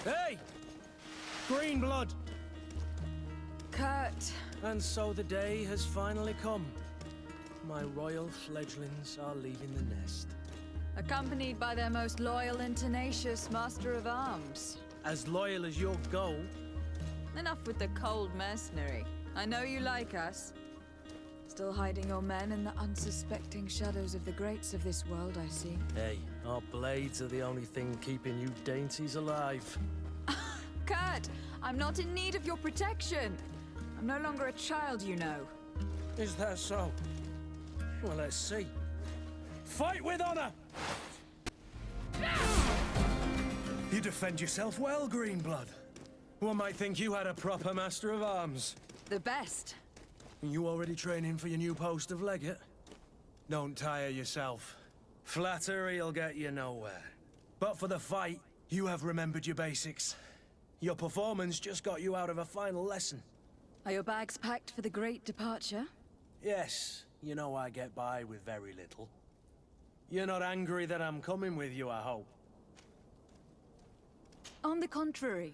Hey! Green blood! Kurt. And so the day has finally come. My royal fledglings are leaving the nest. Accompanied by their most loyal and tenacious master of arms. As loyal as you'll go. Enough with the cold mercenary. I know you like us. Still hiding your men in the unsuspecting shadows of the greats of this world, I see. Hey, our blades are the only thing keeping you dainties alive. Kurt, I'm not in need of your protection. I'm no longer a child, you know. Is that so? Well, let's see. Fight with honor! You defend yourself well, Greenblood. One might think you had a proper master of arms. The best. You already training for your new post of legate? Don't tire yourself. Flattery'll get you nowhere. But for the fight, you have remembered your basics. Your performance just got you out of a final lesson. Are your bags packed for the great departure? Yes, you know I get by with very little. You're not angry that I'm coming with you, I hope. On the contrary,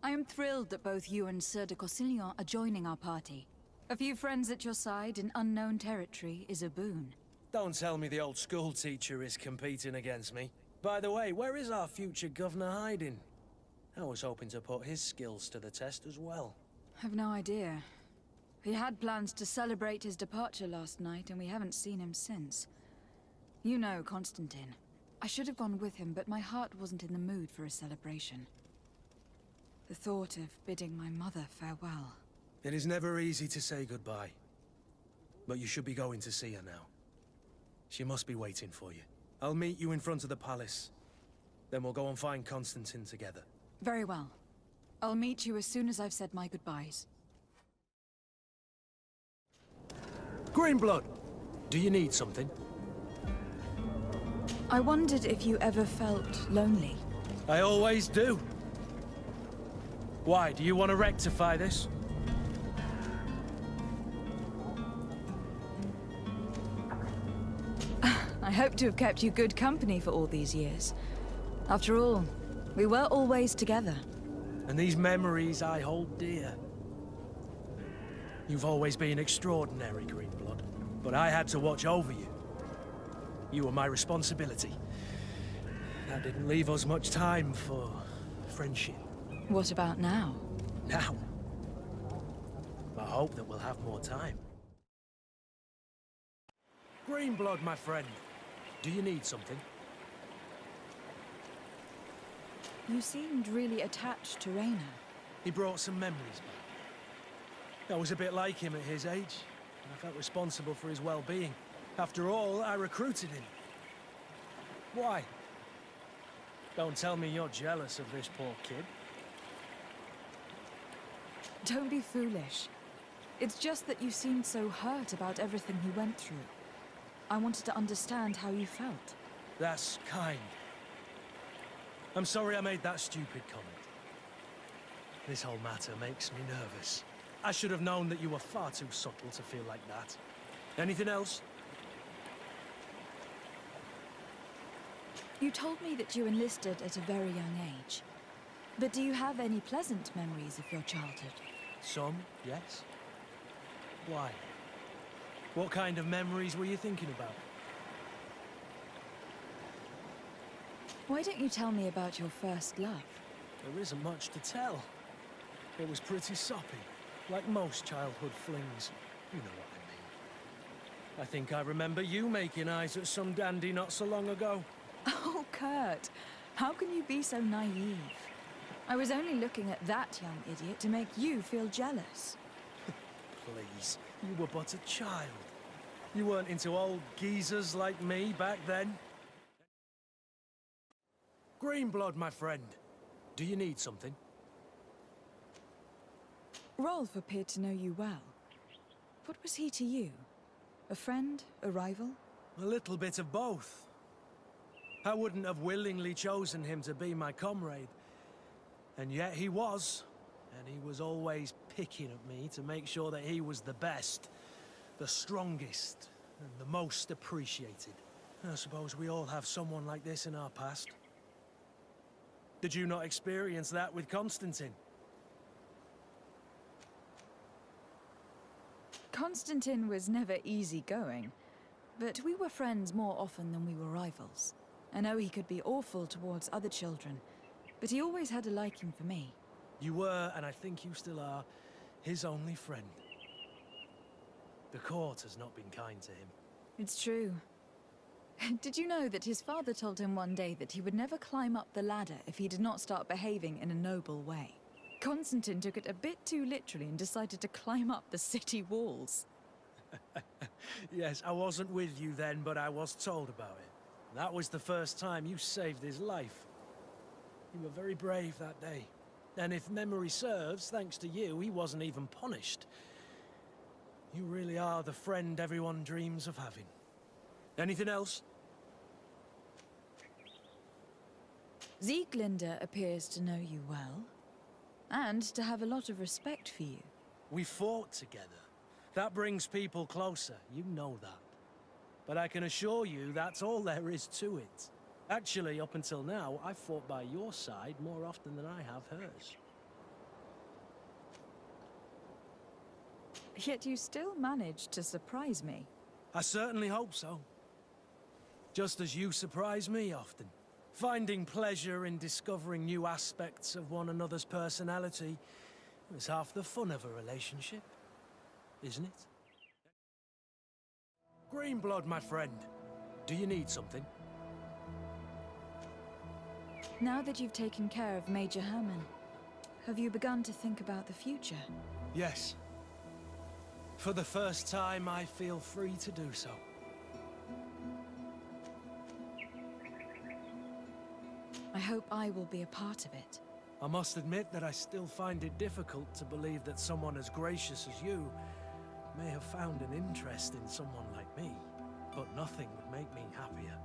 I am thrilled that both you and Sir de Cossillon are joining our party. A few friends at your side in unknown territory is a boon. Don't tell me the old school teacher is competing against me. By the way, where is our future governor hiding? I was hoping to put his skills to the test as well. I've no idea. He had plans to celebrate his departure last night, and we haven't seen him since. You know Constantine. I should have gone with him, but my heart wasn't in the mood for a celebration. The thought of bidding my mother farewell. It is never easy to say goodbye. But you should be going to see her now. She must be waiting for you. I'll meet you in front of the palace. Then we'll go and find Constantine together. Very well. I'll meet you as soon as I've said my goodbyes. Greenblood! Do you need something? I wondered if you ever felt lonely. I always do. Why, do you want to rectify this? I hope to have kept you good company for all these years. After all, we were always together. And these memories I hold dear. You've always been extraordinary, Greenblood. But I had to watch over you. You were my responsibility. That didn't leave us much time for friendship. What about now? Now? I hope that we'll have more time. Greenblood, my friend. Do you need something? You seemed really attached to Raina. He brought some memories back. I was a bit like him at his age, and I felt responsible for his well-being. After all, I recruited him. Why? Don't tell me you're jealous of this poor kid. Don't be foolish. It's just that you seemed so hurt about everything he went through. I wanted to understand how you felt. That's kind. I'm sorry I made that stupid comment. This whole matter makes me nervous. I should have known that you were far too subtle to feel like that. Anything else? You told me that you enlisted at a very young age. But do you have any pleasant memories of your childhood? Some, yes. Why? What kind of memories were you thinking about? Why don't you tell me about your first love? There isn't much to tell. It was pretty soppy, like most childhood flings. You know what I mean. I think I remember you making eyes at some dandy not so long ago. Oh, Kurt, how can you be so naive? I was only looking at that young idiot to make you feel jealous. Please, you were but a child. You weren't into old geezers like me back then. Greenblood, my friend. Do you need something? Rolf appeared to know you well. What was he to you? A friend? A rival? A little bit of both. I wouldn't have willingly chosen him to be my comrade. And yet he was. And he was always picking at me to make sure that he was the best, the strongest, and the most appreciated. I suppose we all have someone like this in our past. Did you not experience that with Constantine? Constantine was never easygoing, but we were friends more often than we were rivals. I know he could be awful towards other children, but he always had a liking for me. You were, and I think you still are, his only friend. The court has not been kind to him. It's true. Did you know that his father told him one day that he would never climb up the ladder if he did not start behaving in a noble way? Constantine took it a bit too literally and decided to climb up the city walls. Yes, I wasn't with you then, but I was told about it. That was the first time you saved his life. You were very brave that day. And if memory serves, thanks to you, he wasn't even punished. You really are the friend everyone dreams of having. Anything else? Sieglinde appears to know you well, and to have a lot of respect for you. We fought together. That brings people closer, you know that. But I can assure you that's all there is to it. Actually, up until now, I've fought by your side more often than I have hers. Yet you still managed to surprise me. I certainly hope so. Just as you surprise me often. Finding pleasure in discovering new aspects of one another's personality is half the fun of a relationship, isn't it? Greenblood, my friend. Do you need something? Now that you've taken care of Major Herman, have you begun to think about the future? Yes. For the first time, I feel free to do so. I hope I will be a part of it. I must admit that I still find it difficult to believe that someone as gracious as you may have found an interest in someone like me, but nothing would make me happier.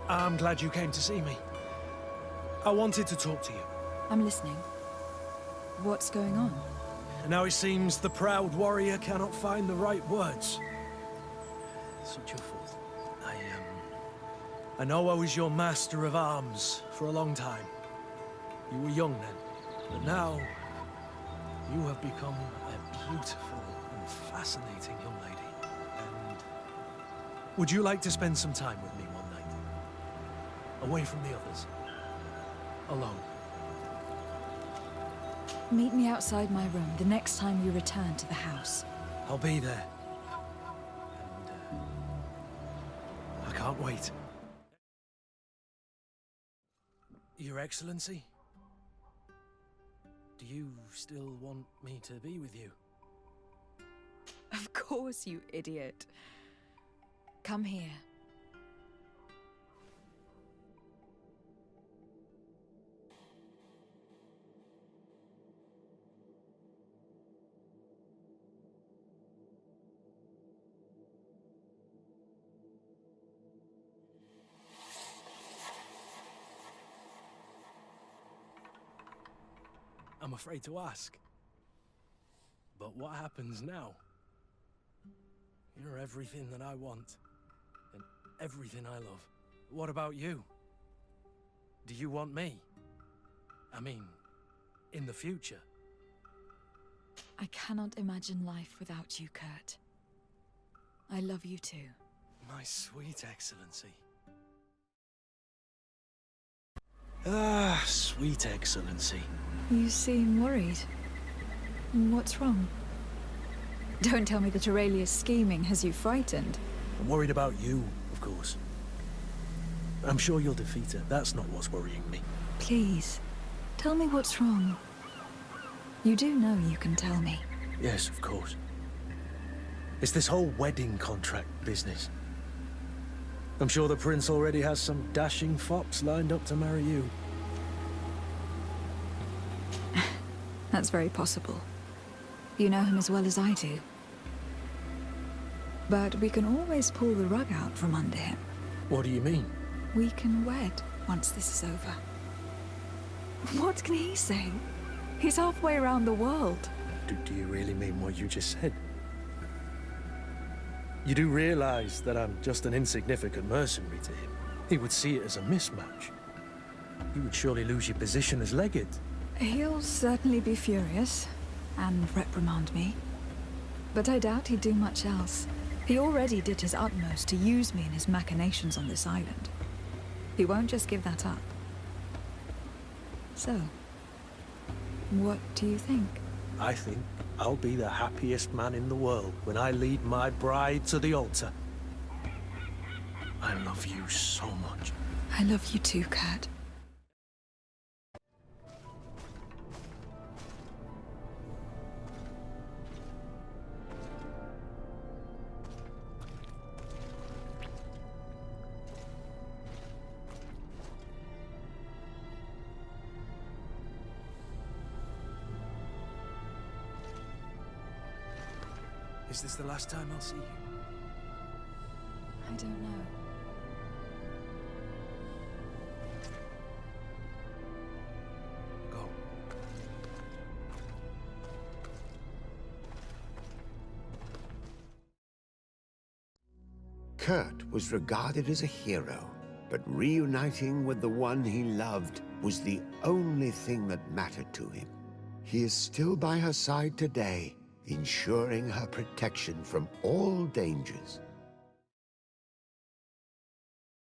I'm glad you came to see me. I wanted to talk to you. I'm listening. What's going on? Now it seems the proud warrior cannot find the right words. It's not your fault. I know I was your master of arms for a long time. You were young then, but now you have become a beautiful and fascinating young lady. And would you like to spend some time with me one night? Away from the others. Alone. Meet me outside my room the next time you return to the house. I'll be there. And I can't wait. Your Excellency? Do you still want me to be with you? Of course, you idiot. Come here. I'm afraid to ask. But what happens now? You're everything that I want. And everything I love. What about you? Do you want me? I mean, in the future. I cannot imagine life without you, Kurt. I love you too. My sweet Excellency. Ah, sweet Excellency. You seem worried. What's wrong? Don't tell me that Aurelia's scheming has you frightened. I'm worried about you, of course. I'm sure you'll defeat her. That's not what's worrying me. Please, tell me what's wrong. You do know you can tell me. Yes, of course. It's this whole wedding contract business. I'm sure the prince already has some dashing fops lined up to marry you. That's very possible. You know him as well as I do. But we can always pull the rug out from under him. What do you mean? We can wed once this is over. What can he say? He's halfway around the world. Do you really mean what you just said? You do realize that I'm just an insignificant mercenary to him? He would see it as a mismatch. You would surely lose your position as legate. He'll certainly be furious, and reprimand me. But I doubt he'd do much else. He already did his utmost to use me in his machinations on this island. He won't just give that up. So, what do you think? I think I'll be the happiest man in the world when I lead my bride to the altar. I love you so much. I love you too, Kurt. Is this the last time I'll see you? I don't know. Go. Kurt was regarded as a hero, but reuniting with the one he loved was the only thing that mattered to him. He is still by her side today, ensuring her protection from all dangers.